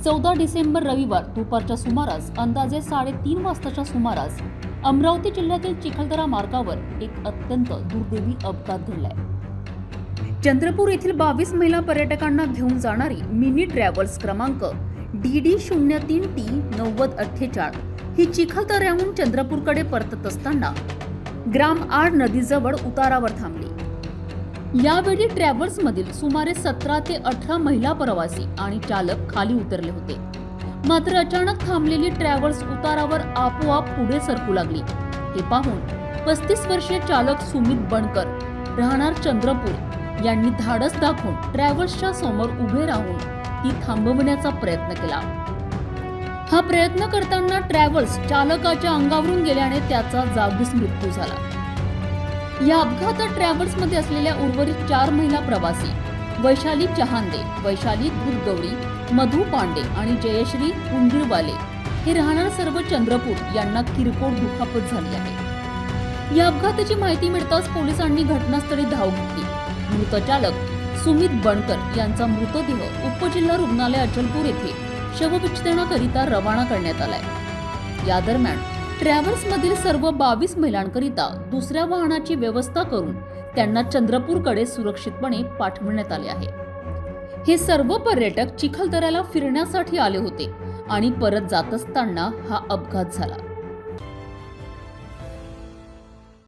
14 डिसेंबर रविवार दुपारच्या सुमारास अंदाजे 3:30 वाजताच्या सुमारास अमरावती जिल्ह्यातील चिखलदरा मार्गावर एक अत्यंत दुर्दैवी अपघात घडलाय। चंद्रपूर येथील 22 महिला पर्यटकांना घेऊन जाणारी मिनी ट्रॅव्हल्स क्रमांक DD03T9048 ही चिखलदऱ्याहून चंद्रपूरकडे परतत असताना ग्राम आड नदीजवळ उतारावर थांबली। यावेळी ट्रॅव्हल्समधील सुमारे 17 ते 18 महिला प्रवासी आणि चालक खाली उतरले होते। मात्र अचानक थांबलेली ट्रॅव्हल्स उतारावर आपोआप पुढे सरकू लागली। हे पाहून 35 वर्षीय चालक सुमित बनकर राहणार चंद्रपूर यांनी धाडस दाखवून ट्रॅव्हल्सच्या समोर उभे राहून ती थांबवण्याचा प्रयत्न केला। हा प्रयत्न करताना ट्रॅव्हल्स चालकाच्या अंगावरून गेल्याने त्याचा जागीच मृत्यू झाला। या अपघातात ट्रॅव्हल्समध्ये असलेल्या उर्वरित 4 महिला प्रवासी वैशाली चहांदे, वैशाली दुर्गवडी, मधु पांडे आणि जयश्री उंदीरवाले हे राहणार सर्व चंद्रपूर यांना किरकोळ दुखापत झाली आहे। या अपघाताची माहिती मिळताच पोलिसांनी घटनास्थळी धाव घेतली। मृत चालक सुमित बनकर यांचा मृतदेह उपजिल्हा रुग्णालय अचलपूर येथे शवविच्छेदनाकरिता रवाना करण्यात आलाय। या दरम्यान ट्रॅव्हल्समधील सर्व 22 महिलांकरिता दुसऱ्या वाहनाची व्यवस्था करून त्यांना चंद्रपूरकडे सुरक्षितपणे पाठवण्यात आले आहे। हे सर्व पर्यटक चिखलदऱ्याला फिरण्यासाठी आले होते आणि परत जात असताना हा अपघात झाला।